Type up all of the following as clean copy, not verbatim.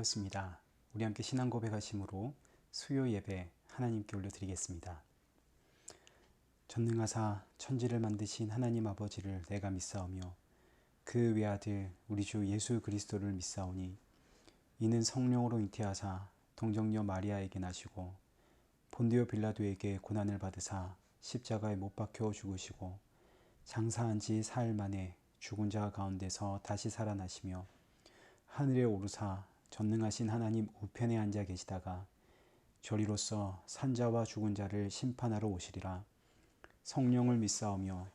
되었습니다. 우리 함께 신앙 고백하심으로 수요 예배 하나님께 올려드리겠습니다. 전능하사 천지를 만드신 하나님 아버지를 내가 믿사오며 그 외아들 우리 주 예수 그리스도를 믿사오니 이는 성령으로 잉태하사 동정녀 마리아에게 나시고 본디오 빌라도에게 고난을 받으사 십자가에 못 박혀 죽으시고 장사한 지 사흘 만에 죽은 자 가운데서 다시 살아나시며 하늘에 오르사 전능하신 하나님 우편에 앉아 계시다가 저리로서 산자와 죽은 자를 심판하러 오시리라. 성령을 믿사오며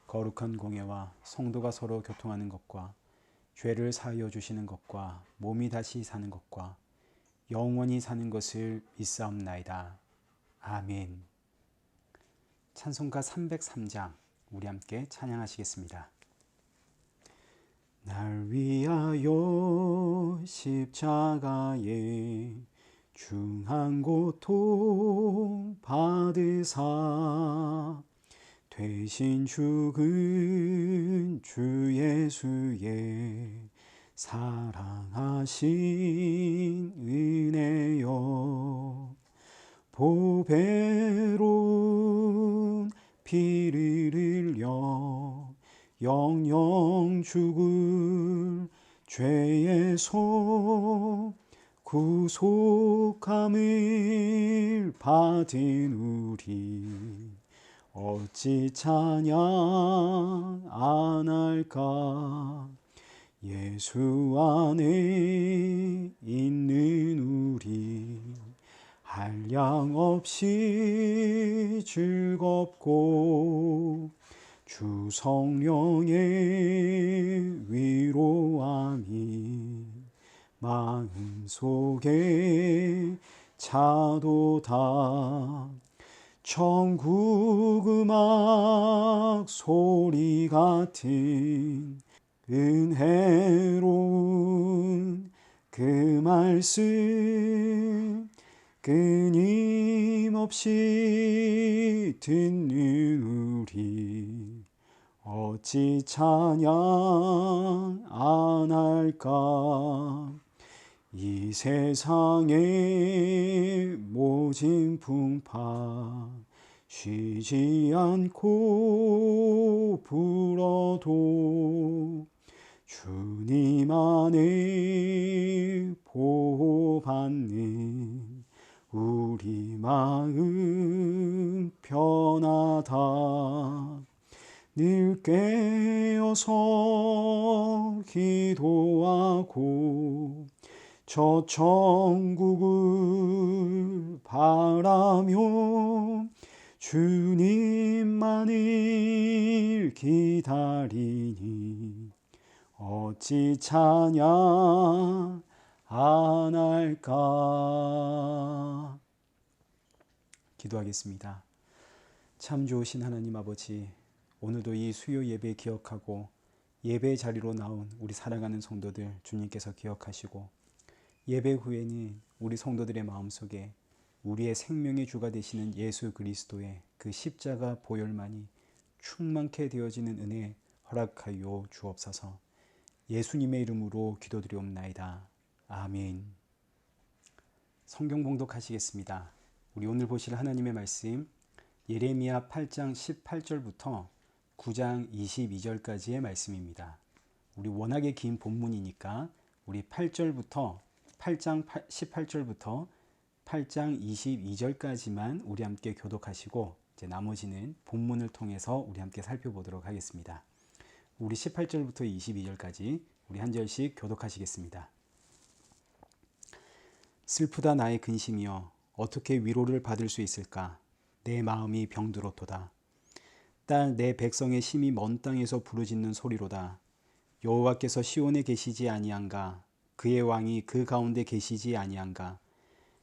거룩한 공예와 성도가 서로 교통하는 것과 죄를 사하여 주시는 것과 몸이 다시 사는 것과 영원히 사는 것을 믿사옵나이다. 아멘. 찬송가 303장 우리 함께 찬양하시겠습니다. 날 위하여 십자가에 중한 고통 받으사 대신 죽은 주 예수의 사랑하신 은혜여 보배로운 피를 흘려 영영 죽을 죄에서 구속함을 받은 우리 어찌 찬양 안 할까. 예수 안에 있는 우리 한량없이 즐겁고 주 성령의 위로함이 마음속에 차도다. 천국 음악 소리 같은 은혜로운 그 말씀 끊임없이 듣는 우리 어찌 찬양 안 할까. 이 세상의 모진 풍파 쉬지 않고 불어도 주님 안에 보호받는 우리 마음 편하다. 늘 깨어서 기도하고 저 천국을 바라며 주님만을 기다리니 어찌 찬양 안 할까. 기도하겠습니다. 참 좋으신 하나님 아버지, 오늘도 이 수요 예배 기억하고 예배 자리로 나온 우리 사랑하는 성도들 주님께서 기억하시고 예배 후에는 우리 성도들의 마음속에 우리의 생명의 주가 되시는 예수 그리스도의 그 십자가 보혈만이 충만케 되어지는 은혜 허락하여 주옵소서. 예수님의 이름으로 기도드리옵나이다. 아멘. 성경 봉독하시겠습니다. 우리 오늘 보실 하나님의 말씀 예레미야 8장 18절부터 9장 22절까지의 말씀입니다. 우리 워낙에 긴 본문이니까 우리 8장 18절부터 8장 22절까지만 우리 함께 교독하시고 이제 나머지는 본문을 통해서 우리 함께 살펴보도록 하겠습니다. 우리 18절부터 22절까지 우리 한 절씩 교독하시겠습니다. 슬프다 나의 근심이여 어떻게 위로를 받을 수 있을까. 내 마음이 병들었도다. 딸 내 백성의 심히 먼 땅에서 부르짖는 소리로다. 여호와께서 시온에 계시지 아니한가. 그의 왕이 그 가운데 계시지 아니한가.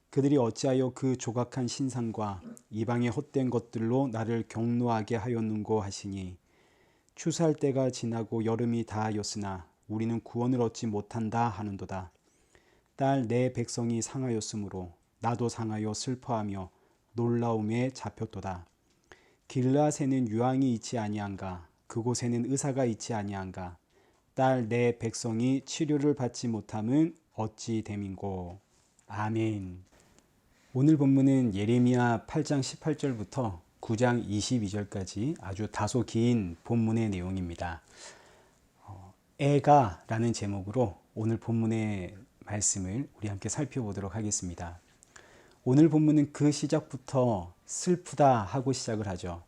그들이 어찌하여 그 조각한 신상과 이방의 헛된 것들로 나를 경노하게 하였는고 하시니 추수할 때가 지나고 여름이 다하였으나 우리는 구원을 얻지 못한다 하는도다. 딸 내 백성이 상하였으므로 나도 상하여 슬퍼하며 놀라움에 잡혔도다. 길르앗에는 유황이 있지 아니한가. 그곳에는 의사가 있지 아니한가. 딸 내 백성이 치료를 받지 못함은 어찌 됨인고. 아멘. 오늘 본문은 예레미야 8장 18절부터 9장 22절까지 아주 다소 긴 본문의 내용입니다. 애가라는 제목으로 오늘 본문의 말씀을 우리 함께 살펴보도록 하겠습니다. 오늘 본문은 그 시작부터 슬프다 하고 시작을 하죠.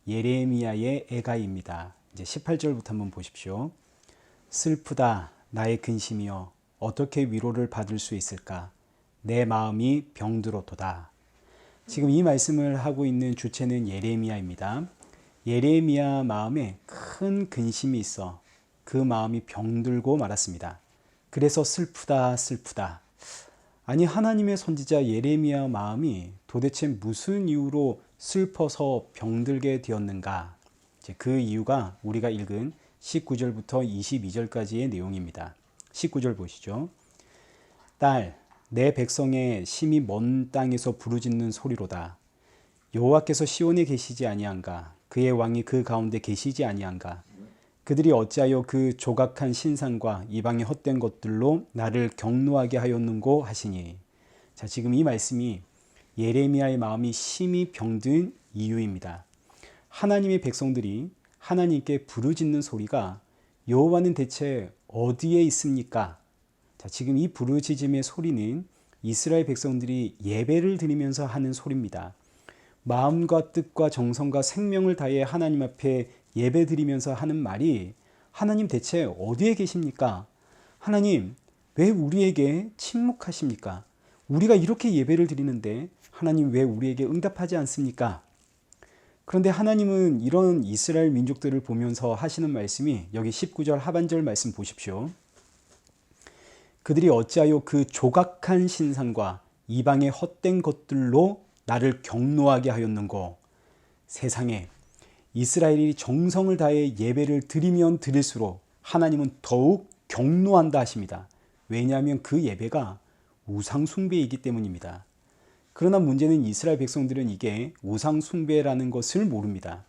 예레미야의 애가입니다. 이제 18절부터 한번 보십시오. 슬프다 나의 근심이여 어떻게 위로를 받을 수 있을까? 내 마음이 병들었도다. 지금 이 말씀을 하고 있는 주체는 예레미야입니다. 예레미야 마음에 큰 근심이 있어 그 마음이 병들고 말았습니다. 그래서 슬프다 슬프다. 아니 하나님의 선지자 예레미야 마음이 도대체 무슨 이유로 슬퍼서 병들게 되었는가? 그 이유가 우리가 읽은 19절부터 22절까지의 내용입니다. 19절 보시죠. 딸, 내 백성의 심히 먼 땅에서 부르짖는 소리로다. 여호와께서 시온에 계시지 아니한가? 그의 왕이 그 가운데 계시지 아니한가? 그들이 어찌하여 그 조각한 신상과 이방의 헛된 것들로 나를 경노하게 하였는고 하시니. 자, 지금 이 말씀이 예레미야의 마음이 심히 병든 이유입니다. 하나님의 백성들이 하나님께 부르짖는 소리가 여호와는 대체 어디에 있습니까? 자, 지금 이 부르짖음의 소리는 이스라엘 백성들이 예배를 드리면서 하는 소리입니다. 마음과 뜻과 정성과 생명을 다해 하나님 앞에 예배 드리면서 하는 말이 하나님 대체 어디에 계십니까? 하나님 왜 우리에게 침묵하십니까? 우리가 이렇게 예배를 드리는데 하나님 왜 우리에게 응답하지 않습니까? 그런데 하나님은 이런 이스라엘 민족들을 보면서 하시는 말씀이 여기 19절 하반절 말씀 보십시오. 그들이 어찌하여 그 조각한 신상과 이방의 헛된 것들로 나를 경노하게 하였는고. 세상에 이스라엘이 정성을 다해 예배를 드리면 드릴수록 하나님은 더욱 경노한다 하십니다. 왜냐하면 그 예배가 우상 숭배이기 때문입니다. 그러나 문제는 이스라엘 백성들은 이게 우상 숭배라는 것을 모릅니다.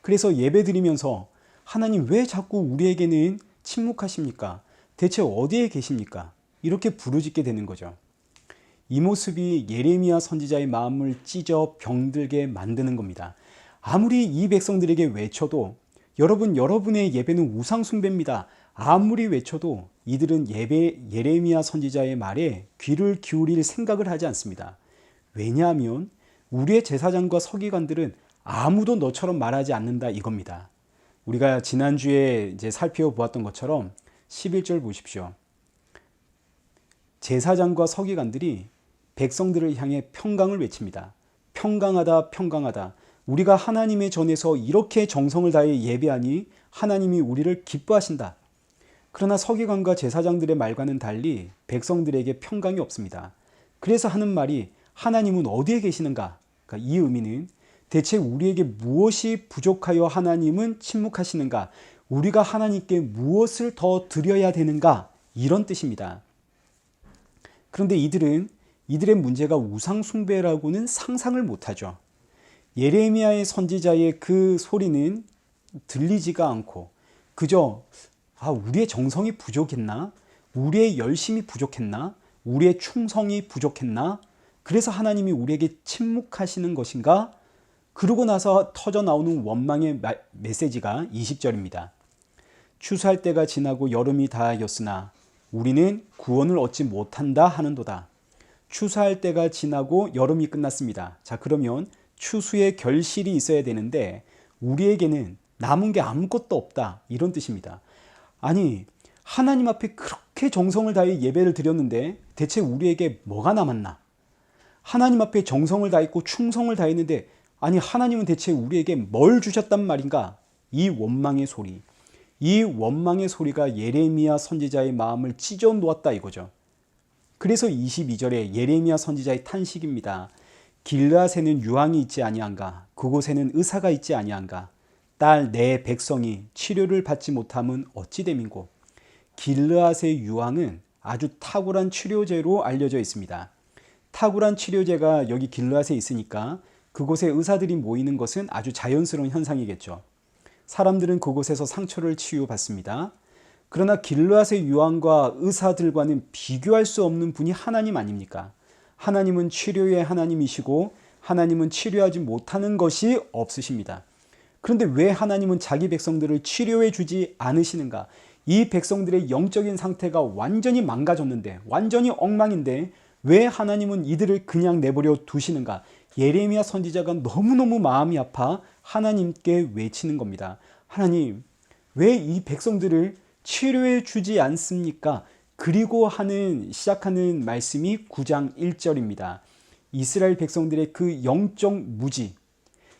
그래서 예배 드리면서 하나님 왜 자꾸 우리에게는 침묵하십니까? 대체 어디에 계십니까? 이렇게 부르짖게 되는 거죠. 이 모습이 예레미야 선지자의 마음을 찢어 병들게 만드는 겁니다. 아무리 이 백성들에게 외쳐도 여러분의 예배는 우상 숭배입니다. 아무리 외쳐도 이들은 예레미야 선지자의 말에 귀를 기울일 생각을 하지 않습니다. 왜냐하면 우리의 제사장과 서기관들은 아무도 너처럼 말하지 않는다 이겁니다. 우리가 지난주에 이제 살펴보았던 것처럼 11절 보십시오. 제사장과 서기관들이 백성들을 향해 평강을 외칩니다. 평강하다 평강하다. 우리가 하나님의 전에서 이렇게 정성을 다해 예배하니 하나님이 우리를 기뻐하신다. 그러나 서기관과 제사장들의 말과는 달리 백성들에게 평강이 없습니다. 그래서 하는 말이 하나님은 어디에 계시는가? 그러니까 이 의미는 대체 우리에게 무엇이 부족하여 하나님은 침묵하시는가? 우리가 하나님께 무엇을 더 드려야 되는가? 이런 뜻입니다. 그런데 이들의 문제가 우상 숭배라고는 상상을 못하죠. 예레미야의 선지자의 그 소리는 들리지가 않고 그저 우리의 정성이 부족했나? 우리의 열심이 부족했나? 우리의 충성이 부족했나? 그래서 하나님이 우리에게 침묵하시는 것인가? 그러고 나서 터져 나오는 원망의 메시지가 20절입니다. 추수할 때가 지나고 여름이 다하였으나 우리는 구원을 얻지 못한다 하는도다. 추수할 때가 지나고 여름이 끝났습니다. 자, 그러면 추수의 결실이 있어야 되는데 우리에게는 남은 게 아무것도 없다. 이런 뜻입니다. 아니, 하나님 앞에 그렇게 정성을 다해 예배를 드렸는데 대체 우리에게 뭐가 남았나? 하나님 앞에 정성을 다했고 충성을 다했는데 아니 하나님은 대체 우리에게 뭘 주셨단 말인가? 이 원망의 소리. 이 원망의 소리가 예레미야 선지자의 마음을 찢어 놓았다 이거죠. 그래서 22절에 예레미야 선지자의 탄식입니다. 길르앗에는 유황이 있지 아니한가? 그곳에는 의사가 있지 아니한가? 딸 내 백성이 치료를 받지 못함은 어찌 됨인고? 길르앗의 유황은 아주 탁월한 치료제로 알려져 있습니다. 탁월한 치료제가 여기 길르앗에 있으니까 그곳에 의사들이 모이는 것은 아주 자연스러운 현상이겠죠. 사람들은 그곳에서 상처를 치유받습니다. 그러나 길르앗의 유황과 의사들과는 비교할 수 없는 분이 하나님 아닙니까? 하나님은 치료의 하나님이시고 하나님은 치료하지 못하는 것이 없으십니다. 그런데 왜 하나님은 자기 백성들을 치료해 주지 않으시는가? 이 백성들의 영적인 상태가 완전히 망가졌는데, 완전히 엉망인데 왜 하나님은 이들을 그냥 내버려 두시는가? 예레미야 선지자가 너무너무 마음이 아파 하나님께 외치는 겁니다. 하나님, 왜 이 백성들을 치료해 주지 않습니까? 그리고 시작하는 말씀이 9장 1절입니다. 이스라엘 백성들의 그 영적 무지,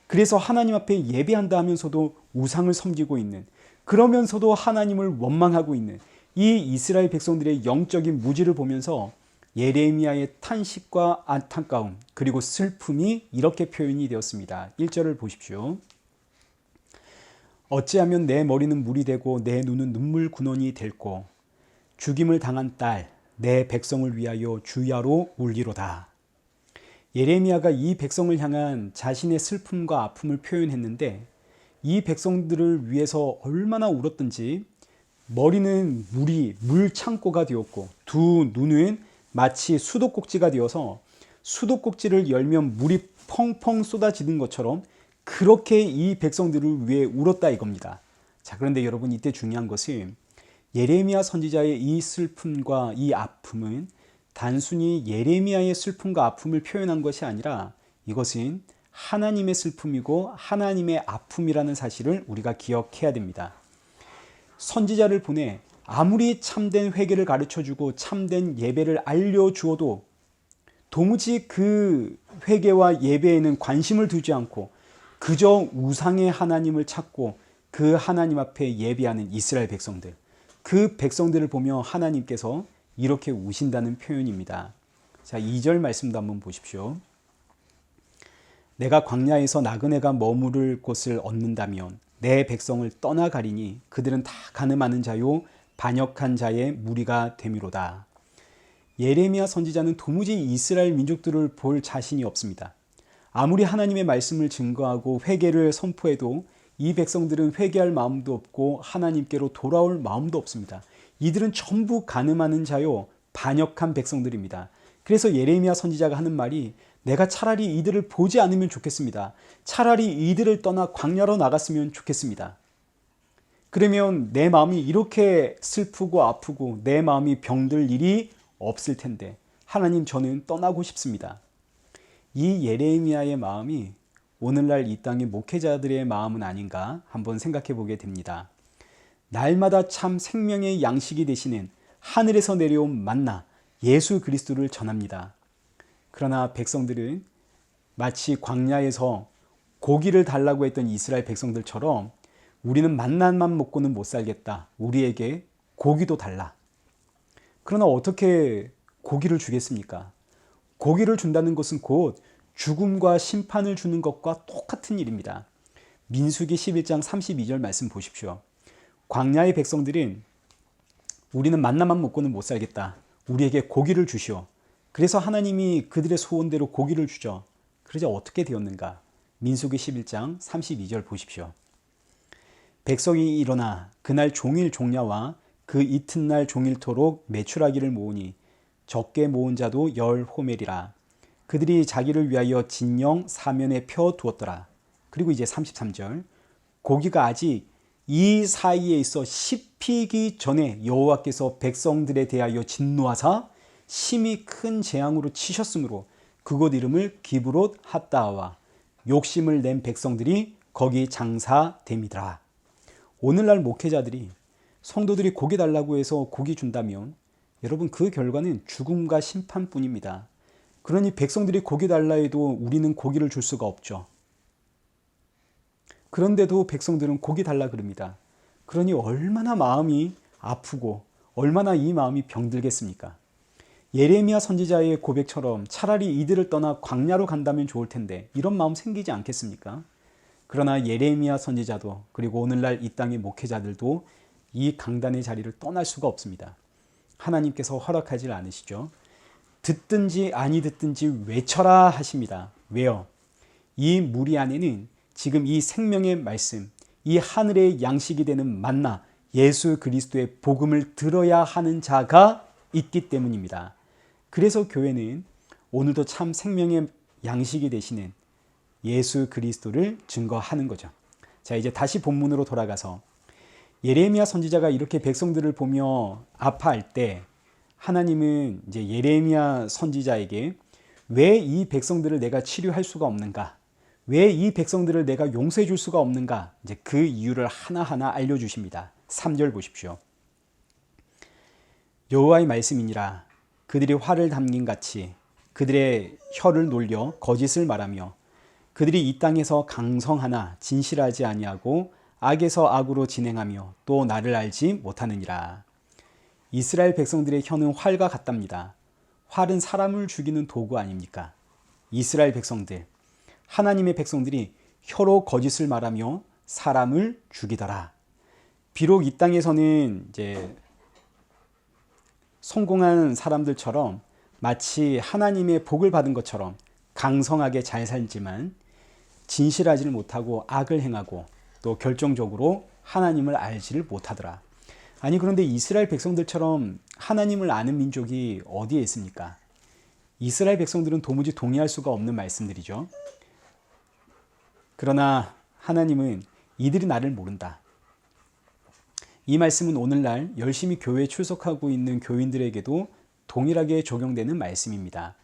그래서 하나님 앞에 예배한다 하면서도 우상을 섬기고 있는, 그러면서도 하나님을 원망하고 있는 이 이스라엘 백성들의 영적인 무지를 보면서 예레미야의 탄식과 안타까움 그리고 슬픔이 이렇게 표현이 되었습니다. 1절을 보십시오. 어찌하면 내 머리는 물이 되고 내 눈은 눈물 군원이 될고 죽임을 당한 딸 내 백성을 위하여 주야로 울리로다. 예레미야가 이 백성을 향한 자신의 슬픔과 아픔을 표현했는데 이 백성들을 위해서 얼마나 울었든지 머리는 물 창고가 되었고 두 눈은 마치 수도꼭지가 되어서 수도꼭지를 열면 물이 펑펑 쏟아지는 것처럼 그렇게 이 백성들을 위해 울었다 이겁니다. 자, 그런데 여러분, 이때 중요한 것은 예레미야 선지자의 이 슬픔과 이 아픔은 단순히 예레미야의 슬픔과 아픔을 표현한 것이 아니라 이것은 하나님의 슬픔이고 하나님의 아픔이라는 사실을 우리가 기억해야 됩니다. 선지자를 보내 아무리 참된 회개를 가르쳐주고 참된 예배를 알려주어도 도무지 그 회개와 예배에는 관심을 두지 않고 그저 우상의 하나님을 찾고 그 하나님 앞에 예배하는 이스라엘 백성들, 그 백성들을 보며 하나님께서 이렇게 우신다는 표현입니다. 자, 2절 말씀도 한번 보십시오. 내가 광야에서 나그네가 머무를 곳을 얻는다면 내 백성을 떠나가리니 그들은 다 간음하는 자요 반역한 자의 무리가 되미로다. 예레미야 선지자는 도무지 이스라엘 민족들을 볼 자신이 없습니다. 아무리 하나님의 말씀을 증거하고 회개를 선포해도 이 백성들은 회개할 마음도 없고 하나님께로 돌아올 마음도 없습니다. 이들은 전부 간음하는 자요 반역한 백성들입니다. 그래서 예레미야 선지자가 하는 말이 내가 차라리 이들을 보지 않으면 좋겠습니다. 차라리 이들을 떠나 광야로 나갔으면 좋겠습니다. 그러면 내 마음이 이렇게 슬프고 아프고 내 마음이 병들 일이 없을 텐데 하나님, 저는 떠나고 싶습니다. 이 예레미야의 마음이 오늘날 이 땅의 목회자들의 마음은 아닌가 한번 생각해 보게 됩니다. 날마다 참 생명의 양식이 되시는 하늘에서 내려온 만나 예수 그리스도를 전합니다. 그러나 백성들은 마치 광야에서 고기를 달라고 했던 이스라엘 백성들처럼 우리는 만나만 먹고는 못 살겠다. 우리에게 고기도 달라. 그러나 어떻게 고기를 주겠습니까? 고기를 준다는 것은 곧 죽음과 심판을 주는 것과 똑같은 일입니다. 민수기 11장 32절 말씀 보십시오. 광야의 백성들은 우리는 만나만 먹고는 못 살겠다. 우리에게 고기를 주시오. 그래서 하나님이 그들의 소원대로 고기를 주죠. 그러자 어떻게 되었는가? 민수기 11장 32절 보십시오. 백성이 일어나 그날 종일 종야와 그 이튿날 종일토록 메추라기를 모으니 적게 모은 자도 10호멜이라. 그들이 자기를 위하여 진영 사면에 펴 두었더라. 그리고 이제 33절. 고기가 아직 이 사이에 있어 씹히기 전에 여호와께서 백성들에 대하여 진노하사 심히 큰 재앙으로 치셨으므로 그곳 이름을 기브롯 핫다와 욕심을 낸 백성들이 거기 장사됨이더라. 오늘날 목회자들이 성도들이 고기 달라고 해서 고기 준다면 여러분, 그 결과는 죽음과 심판뿐입니다. 그러니 백성들이 고기 달라 해도 우리는 고기를 줄 수가 없죠. 그런데도 백성들은 고기 달라 그럽니다. 그러니 얼마나 마음이 아프고 얼마나 이 마음이 병들겠습니까? 예레미야 선지자의 고백처럼 차라리 이들을 떠나 광야로 간다면 좋을 텐데 이런 마음 생기지 않겠습니까? 그러나 예레미야 선지자도 그리고 오늘날 이 땅의 목회자들도 이 강단의 자리를 떠날 수가 없습니다. 하나님께서 허락하지 않으시죠. 듣든지 아니 듣든지 외쳐라 하십니다. 왜요? 이 무리 안에는 지금 이 생명의 말씀, 이 하늘의 양식이 되는 만나 예수 그리스도의 복음을 들어야 하는 자가 있기 때문입니다. 그래서 교회는 오늘도 참 생명의 양식이 되시는 예수 그리스도를 증거하는 거죠. 자, 이제 다시 본문으로 돌아가서 예레미야 선지자가 이렇게 백성들을 보며 아파할 때 하나님은 이제 예레미야 선지자에게 왜 이 백성들을 내가 치료할 수가 없는가? 왜 이 백성들을 내가 용서해 줄 수가 없는가? 이제 그 이유를 하나하나 알려주십니다. 3절 보십시오. 여호와의 말씀이니라. 그들이 화를 담긴 같이 그들의 혀를 놀려 거짓을 말하며 그들이 이 땅에서 강성하나 진실하지 아니하고 악에서 악으로 진행하며 또 나를 알지 못하느니라. 이스라엘 백성들의 혀는 활과 같답니다. 활은 사람을 죽이는 도구 아닙니까? 이스라엘 백성들, 하나님의 백성들이 혀로 거짓을 말하며 사람을 죽이더라. 비록 이 땅에서는 이제 성공한 사람들처럼 마치 하나님의 복을 받은 것처럼 강성하게 잘 살지만 진실하지를 못하고 악을 행하고 또 결정적으로 하나님을 알지를 못하더라. 아니, 그런데 이스라엘 백성들처럼 하나님을 아는 민족이 어디에 있습니까? 이스라엘 백성들은 도무지 동의할 수가 없는 말씀들이죠. 그러나 하나님은 이들이 나를 모른다. 이 말씀은 오늘날 열심히 교회에 출석하고 있는 교인들에게도 동일하게 적용되는 말씀입니다.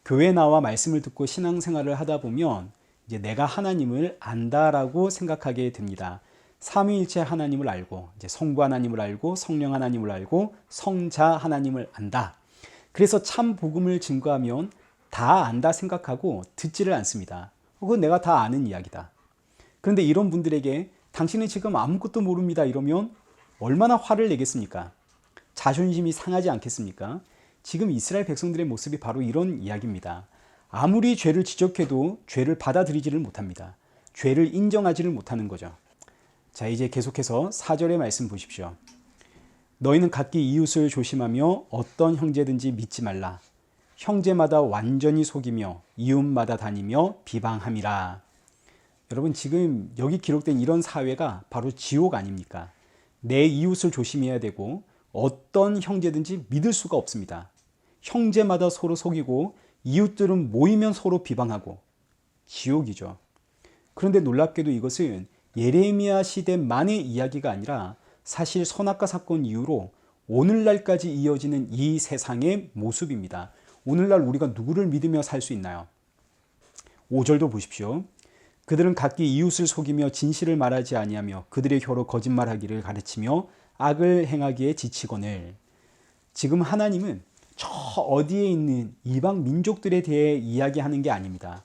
교회에 나와 말씀을 듣고 신앙생활을 하다 보면 이제 내가 하나님을 안다라고 생각하게 됩니다. 삼위일체 하나님을 알고 이제 성부 하나님을 알고 성령 하나님을 알고 성자 하나님을 안다. 그래서 참 복음을 증거하면 다 안다 생각하고 듣지를 않습니다. 그건 내가 다 아는 이야기다. 그런데 이런 분들에게 당신은 지금 아무것도 모릅니다 이러면 얼마나 화를 내겠습니까? 자존심이 상하지 않겠습니까? 지금 이스라엘 백성들의 모습이 바로 이런 이야기입니다. 아무리 죄를 지적해도 죄를 받아들이지를 못합니다. 죄를 인정하지를 못하는 거죠. 자, 이제 계속해서 4절의 말씀 보십시오. 너희는 각기 이웃을 조심하며 어떤 형제든지 믿지 말라. 형제마다 완전히 속이며 이웃마다 다니며 비방함이라. 여러분, 지금 여기 기록된 이런 사회가 바로 지옥 아닙니까? 내 이웃을 조심해야 되고 어떤 형제든지 믿을 수가 없습니다. 형제마다 서로 속이고 이웃들은 모이면 서로 비방하고 지옥이죠. 그런데 놀랍게도 이것은 예레미야 시대만의 이야기가 아니라 사실 선악과 사건 이후로 오늘날까지 이어지는 이 세상의 모습입니다. 오늘날 우리가 누구를 믿으며 살 수 있나요? 5절도 보십시오. 그들은 각기 이웃을 속이며 진실을 말하지 아니하며 그들의 혀로 거짓말하기를 가르치며 악을 행하기에 지치거늘. 지금 하나님은 저 어디에 있는 이방 민족들에 대해 이야기하는 게 아닙니다.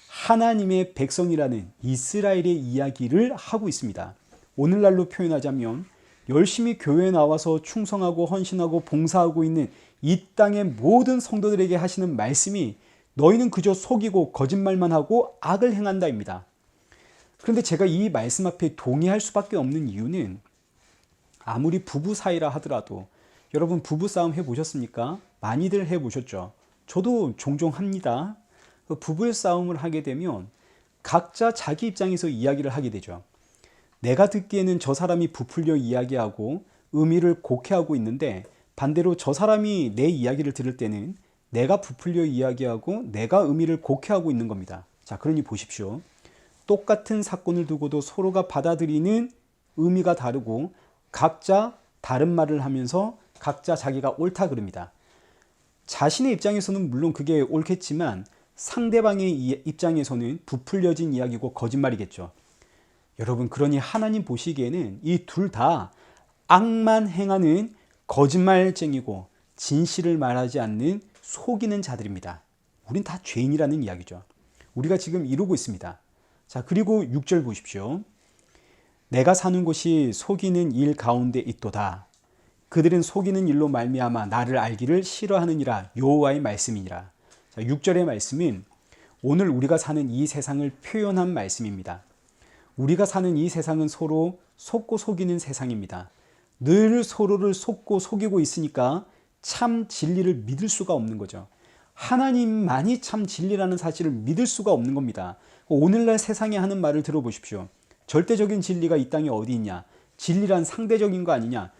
하나님의 백성이라는 이스라엘의 이야기를 하고 있습니다. 오늘날로 표현하자면 열심히 교회에 나와서 충성하고 헌신하고 봉사하고 있는 이 땅의 모든 성도들에게 하시는 말씀이 너희는 그저 속이고 거짓말만 하고 악을 행한다입니다. 그런데 제가 이 말씀 앞에 동의할 수밖에 없는 이유는 아무리 부부 사이라 하더라도 여러분 부부싸움 해보셨습니까? 많이들 해보셨죠? 저도 종종 합니다. 부부싸움을 하게 되면 각자 자기 입장에서 이야기를 하게 되죠. 내가 듣기에는 저 사람이 부풀려 이야기하고 의미를 곡해하고 있는데 반대로 저 사람이 내 이야기를 들을 때는 내가 부풀려 이야기하고 내가 의미를 곡해하고 있는 겁니다. 자, 그러니 보십시오. 똑같은 사건을 두고도 서로가 받아들이는 의미가 다르고 각자 다른 말을 하면서 각자 자기가 옳다 그럽니다. 자신의 입장에서는 물론 그게 옳겠지만 상대방의 입장에서는 부풀려진 이야기고 거짓말이겠죠. 여러분, 그러니 하나님 보시기에는 이 둘 다 악만 행하는 거짓말쟁이고 진실을 말하지 않는 속이는 자들입니다. 우린 다 죄인이라는 이야기죠. 우리가 지금 이루고 있습니다. 자, 그리고 6절 보십시오. 내가 사는 곳이 속이는 일 가운데 있도다. 그들은 속이는 일로 말미암아 나를 알기를 싫어하느니라. 여호와의 말씀이니라. 자, 6절의 말씀은 오늘 우리가 사는 이 세상을 표현한 말씀입니다. 우리가 사는 이 세상은 서로 속고 속이는 세상입니다. 늘 서로를 속고 속이고 있으니까 참 진리를 믿을 수가 없는 거죠. 하나님만이 참 진리라는 사실을 믿을 수가 없는 겁니다. 오늘날 세상에 하는 말을 들어보십시오. 절대적인 진리가 이 땅에 어디 있냐? 진리란 상대적인 거 아니냐.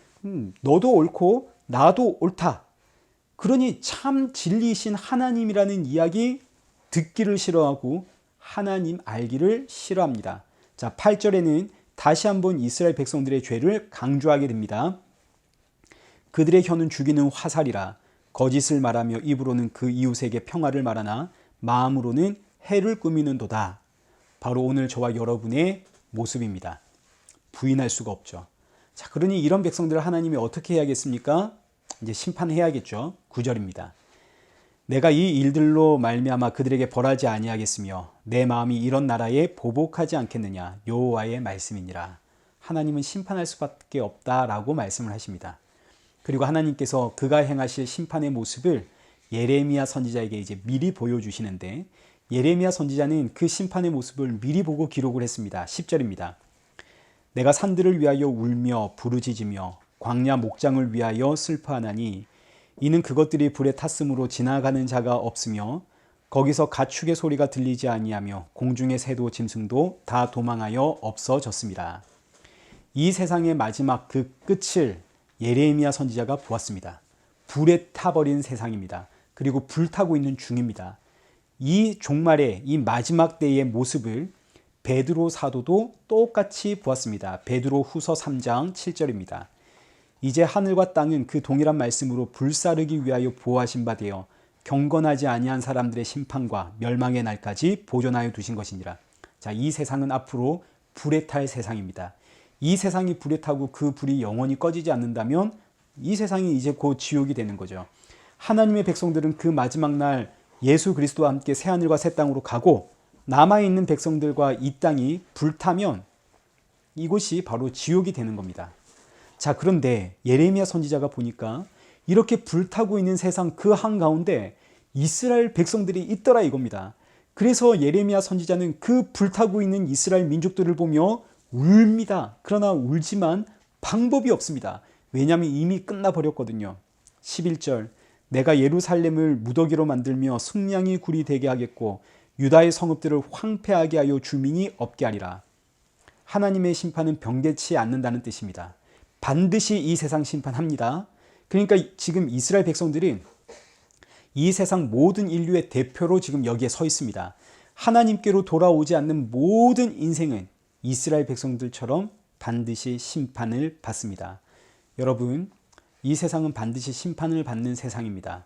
너도 옳고 나도 옳다. 그러니 참 진리이신 하나님이라는 이야기 듣기를 싫어하고 하나님 알기를 싫어합니다. 자, 8절에는 다시 한번 이스라엘 백성들의 죄를 강조하게 됩니다. 그들의 혀는 죽이는 화살이라 거짓을 말하며 입으로는 그 이웃에게 평화를 말하나 마음으로는 해를 꾸미는도다. 바로 오늘 저와 여러분의 모습입니다. 부인할 수가 없죠. 자, 그러니 이런 백성들을 하나님이 어떻게 해야겠습니까? 이제 심판해야겠죠. 9절입니다. 내가 이 일들로 말미암아 그들에게 벌하지 아니하겠으며 내 마음이 이런 나라에 보복하지 않겠느냐. 여호와의 말씀이니라. 하나님은 심판할 수밖에 없다라고 말씀을 하십니다. 그리고 하나님께서 그가 행하실 심판의 모습을 예레미야 선지자에게 이제 미리 보여주시는데, 예레미야 선지자는 그 심판의 모습을 미리 보고 기록을 했습니다. 10절입니다. 내가 산들을 위하여 울며 부르짖으며 광야 목장을 위하여 슬퍼하나니 이는 그것들이 불에 탔으므로 지나가는 자가 없으며 거기서 가축의 소리가 들리지 아니하며 공중의 새도 짐승도 다 도망하여 없어졌습니다. 이 세상의 마지막 그 끝을 예레미야 선지자가 보았습니다. 불에 타버린 세상입니다. 그리고 불타고 있는 중입니다. 이 종말의 이 마지막 때의 모습을 베드로 사도도 똑같이 보았습니다. 베드로 후서 3장 7절입니다. 이제 하늘과 땅은 그 동일한 말씀으로 불사르기 위하여 보호하신 바 되어 경건하지 아니한 사람들의 심판과 멸망의 날까지 보존하여 두신 것이니라. 자, 이 세상은 앞으로 불에 탈 세상입니다. 이 세상이 불에 타고 그 불이 영원히 꺼지지 않는다면 이 세상이 이제 곧 지옥이 되는 거죠. 하나님의 백성들은 그 마지막 날 예수 그리스도와 함께 새하늘과 새 땅으로 가고 남아있는 백성들과 이 땅이 불타면 이곳이 바로 지옥이 되는 겁니다. 자, 그런데 예레미야 선지자가 보니까 이렇게 불타고 있는 세상 그 한가운데 이스라엘 백성들이 있더라 이겁니다. 그래서 예레미야 선지자는 그 불타고 있는 이스라엘 민족들을 보며 울입니다. 그러나 울지만 방법이 없습니다. 왜냐하면 이미 끝나버렸거든요. 11절 내가 예루살렘을 무더기로 만들며 승냥이 굴이 되게 하겠고 유다의 성읍들을 황폐하게 하여 주민이 없게 하리라. 하나님의 심판은 변개치 않는다는 뜻입니다. 반드시 이 세상 심판합니다. 그러니까 지금 이스라엘 백성들은 이 세상 모든 인류의 대표로 지금 여기에 서 있습니다. 하나님께로 돌아오지 않는 모든 인생은 이스라엘 백성들처럼 반드시 심판을 받습니다. 여러분, 이 세상은 반드시 심판을 받는 세상입니다.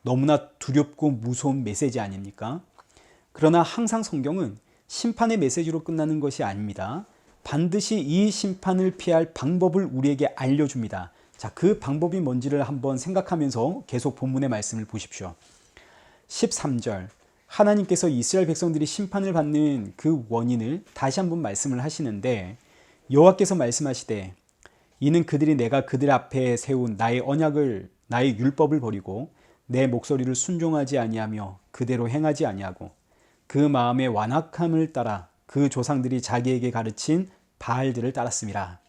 너무나 두렵고 무서운 메시지 아닙니까? 그러나 항상 성경은 심판의 메시지로 끝나는 것이 아닙니다. 반드시 이 심판을 피할 방법을 우리에게 알려줍니다. 자, 그 방법이 뭔지를 한번 생각하면서 계속 본문의 말씀을 보십시오. 13절 하나님께서 이스라엘 백성들이 심판을 받는 그 원인을 다시 한번 말씀을 하시는데, 여호와께서 말씀하시되 이는 그들이 내가 그들 앞에 세운 나의 언약을 나의 율법을 버리고 내 목소리를 순종하지 아니하며 그대로 행하지 아니하고 그 마음의 완악함을 따라 그 조상들이 자기에게 가르친 바알들을 따랐습니다.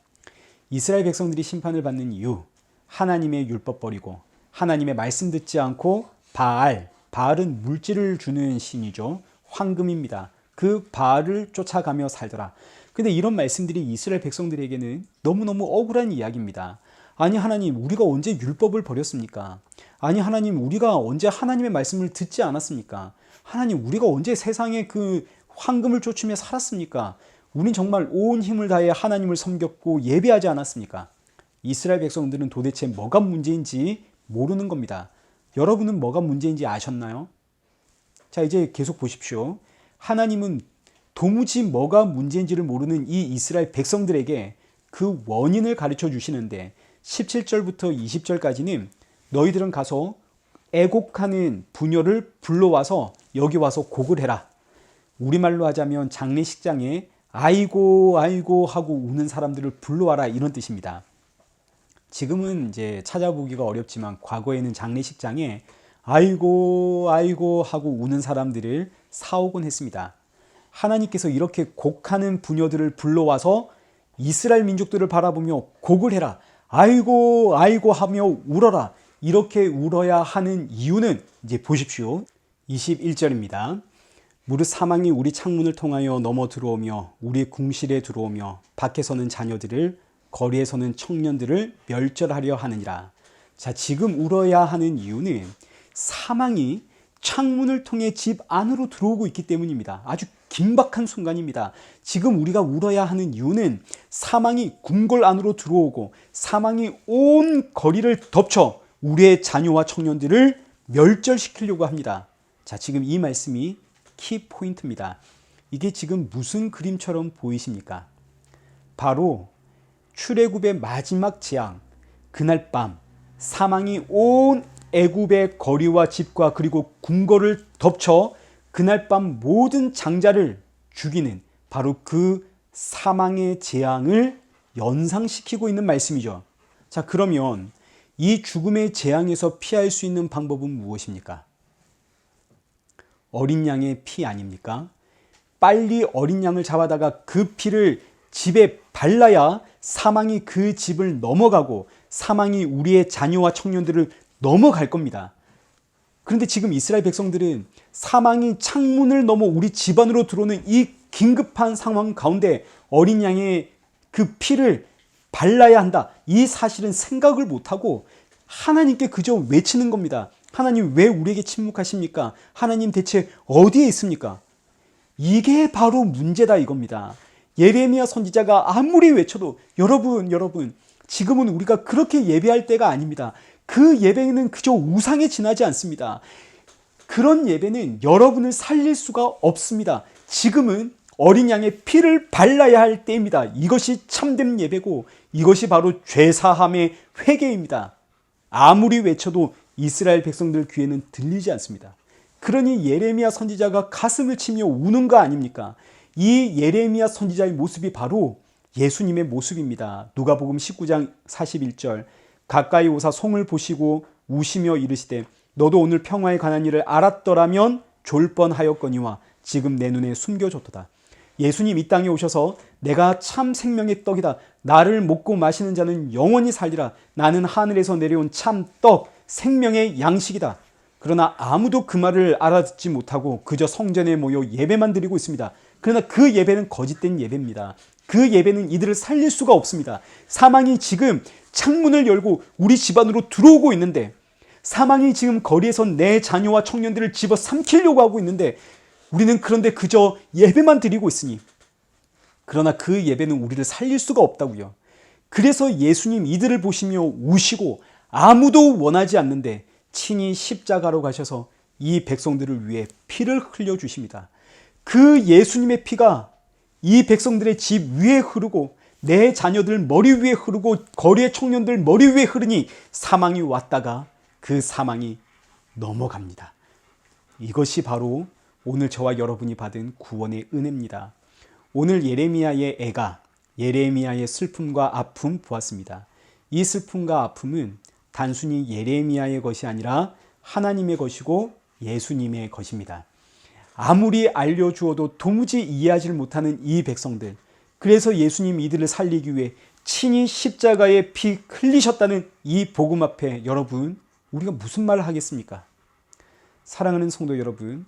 이스라엘 백성들이 심판을 받는 이유, 하나님의 율법 버리고 하나님의 말씀 듣지 않고 바알은 물질을 주는 신이죠. 황금입니다. 그 바알을 쫓아가며 살더라. 근데 이런 말씀들이 이스라엘 백성들에게는 너무너무 억울한 이야기입니다. 아니 하나님, 우리가 언제 율법을 버렸습니까? 아니 하나님, 우리가 언제 하나님의 말씀을 듣지 않았습니까? 하나님, 우리가 언제 세상에 그 황금을 쫓으며 살았습니까? 우린 정말 온 힘을 다해 하나님을 섬겼고 예배하지 않았습니까? 이스라엘 백성들은 도대체 뭐가 문제인지 모르는 겁니다. 여러분은 뭐가 문제인지 아셨나요? 자, 이제 계속 보십시오. 하나님은 도무지 뭐가 문제인지를 모르는 이 이스라엘 백성들에게 그 원인을 가르쳐 주시는데 17절부터 20절까지는 너희들은 가서 애곡하는 부녀를 불러와서 여기 와서 곡을 해라. 우리말로 하자면 장례식장에 아이고 아이고 하고 우는 사람들을 불러와라, 이런 뜻입니다. 지금은 이제 찾아보기가 어렵지만 과거에는 장례식장에 아이고 아이고 하고 우는 사람들을 사오곤 했습니다. 하나님께서 이렇게 곡하는 부녀들을 불러와서 이스라엘 민족들을 바라보며 곡을 해라, 아이고 아이고 하며 울어라, 이렇게 울어야 하는 이유는 이제 보십시오. 21절입니다. 무릇 사망이 우리 창문을 통하여 넘어 들어오며 우리 궁실에 들어오며 밖에서는 자녀들을 거리에서는 청년들을 멸절하려 하느니라. 자, 지금 울어야 하는 이유는 사망이 창문을 통해 집 안으로 들어오고 있기 때문입니다. 아주 긴박한 순간입니다. 지금 우리가 울어야 하는 이유는 사망이 궁궐 안으로 들어오고 사망이 온 거리를 덮쳐 우리의 자녀와 청년들을 멸절시키려고 합니다. 자, 지금 이 말씀이 키포인트입니다. 이게 지금 무슨 그림처럼 보이십니까? 바로 출애굽의 마지막 재앙, 그날 밤 사망이 온 애굽의 거리와 집과 그리고 궁궐을 덮쳐 그날 밤 모든 장자를 죽이는 바로 그 사망의 재앙을 연상시키고 있는 말씀이죠. 자, 그러면 이 죽음의 재앙에서 피할 수 있는 방법은 무엇입니까? 어린 양의 피 아닙니까? 빨리 어린 양을 잡아다가 그 피를 집에 발라야 사망이 그 집을 넘어가고 사망이 우리의 자녀와 청년들을 넘어갈 겁니다. 그런데 지금 이스라엘 백성들은 사망이 창문을 넘어 우리 집 안으로 들어오는 이 긴급한 상황 가운데 어린 양의 그 피를 발라야 한다. 이 사실은 생각을 못하고 하나님께 그저 외치는 겁니다. 하나님, 왜 우리에게 침묵하십니까? 하나님 대체 어디에 있습니까? 이게 바로 문제다 이겁니다. 예레미야 선지자가 아무리 외쳐도 여러분 지금은 우리가 그렇게 예배할 때가 아닙니다. 그 예배는 그저 우상에 지나지 않습니다. 그런 예배는 여러분을 살릴 수가 없습니다. 지금은 어린 양의 피를 발라야 할 때입니다. 이것이 참된 예배고 이것이 바로 죄사함의 회개입니다. 아무리 외쳐도 이스라엘 백성들 귀에는 들리지 않습니다. 그러니 예레미야 선지자가 가슴을 치며 우는 거 아닙니까? 이 예레미야 선지자의 모습이 바로 예수님의 모습입니다. 누가복음 19장 41절 가까이 오사 송을 보시고 우시며 이르시되 너도 오늘 평화에 관한 일을 알았더라면 졸 뻔하였거니와 지금 내 눈에 숨겨졌도다. 예수님 이 땅에 오셔서 내가 참 생명의 떡이다. 나를 먹고 마시는 자는 영원히 살리라. 나는 하늘에서 내려온 참 떡, 생명의 양식이다. 그러나 아무도 그 말을 알아듣지 못하고 그저 성전에 모여 예배만 드리고 있습니다. 그러나 그 예배는 거짓된 예배입니다. 그 예배는 이들을 살릴 수가 없습니다. 사망이 지금 창문을 열고 우리 집 안으로 들어오고 있는데, 사망이 지금 거리에서 내 자녀와 청년들을 집어 삼키려고 하고 있는데, 우리는 그런데 그저 예배만 드리고 있으니, 그러나 그 예배는 우리를 살릴 수가 없다고요. 그래서 예수님 이들을 보시며 우시고 아무도 원하지 않는데 친히 십자가로 가셔서 이 백성들을 위해 피를 흘려주십니다. 그 예수님의 피가 이 백성들의 집 위에 흐르고 내 자녀들 머리 위에 흐르고 거리의 청년들 머리 위에 흐르니 사망이 왔다가 그 사망이 넘어갑니다. 이것이 바로 오늘 저와 여러분이 받은 구원의 은혜입니다. 오늘 예레미야의 애가, 예레미야의 슬픔과 아픔 보았습니다. 이 슬픔과 아픔은 단순히 예레미야의 것이 아니라 하나님의 것이고 예수님의 것입니다. 아무리 알려주어도 도무지 이해하지 못하는 이 백성들, 그래서 예수님 이들을 살리기 위해 친히 십자가에 피 흘리셨다는 이 복음 앞에 여러분, 우리가 무슨 말을 하겠습니까? 사랑하는 성도 여러분,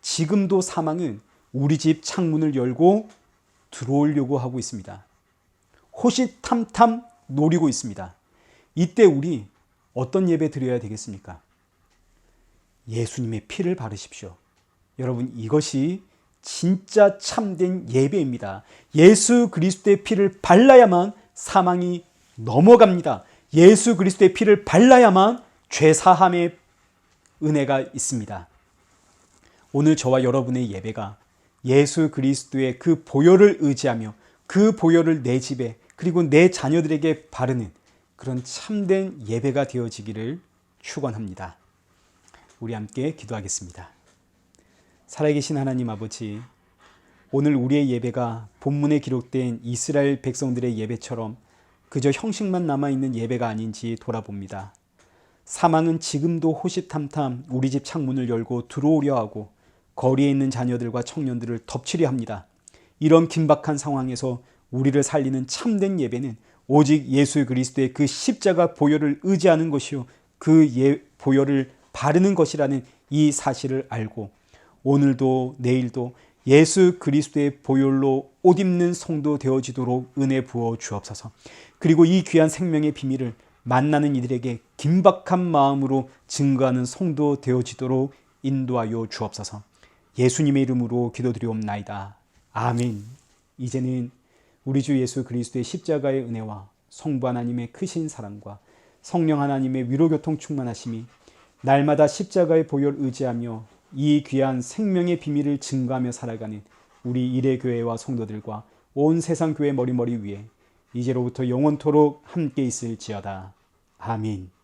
지금도 사망은 우리 집 창문을 열고 들어오려고 하고 있습니다. 호시탐탐 노리고 있습니다. 이때 우리 어떤 예배 드려야 되겠습니까? 예수님의 피를 바르십시오. 여러분, 이것이 진짜 참된 예배입니다. 예수 그리스도의 피를 발라야만 사망이 넘어갑니다. 예수 그리스도의 피를 발라야만 죄사함의 은혜가 있습니다. 오늘 저와 여러분의 예배가 예수 그리스도의 그 보혈을 의지하며 그 보혈을 내 집에 그리고 내 자녀들에게 바르는 그런 참된 예배가 되어지기를 축원합니다. 우리 함께 기도하겠습니다. 살아계신 하나님 아버지, 오늘 우리의 예배가 본문에 기록된 이스라엘 백성들의 예배처럼 그저 형식만 남아있는 예배가 아닌지 돌아봅니다. 사망은 지금도 호시탐탐 우리 집 창문을 열고 들어오려 하고 거리에 있는 자녀들과 청년들을 덮치려 합니다. 이런 긴박한 상황에서 우리를 살리는 참된 예배는 오직 예수 그리스도의 그 십자가 보혈을 의지하는 것이요, 그 보혈을 바르는 것이라는 이 사실을 알고 오늘도 내일도 예수 그리스도의 보혈로 옷 입는 성도 되어지도록 은혜 부어 주옵소서. 그리고 이 귀한 생명의 비밀을 만나는 이들에게 긴박한 마음으로 증거하는 성도 되어지도록 인도하여 주옵소서. 예수님의 이름으로 기도드리옵나이다. 아멘. 이제는 우리 주 예수 그리스도의 십자가의 은혜와 성부 하나님의 크신 사랑과 성령 하나님의 위로교통 충만하심이 날마다 십자가의 보혈 의지하며 이 귀한 생명의 비밀을 증거하며 살아가는 우리 일회교회와 성도들과 온 세상 교회 머리머리 위에 이제로부터 영원토록 함께 있을지어다. 아멘.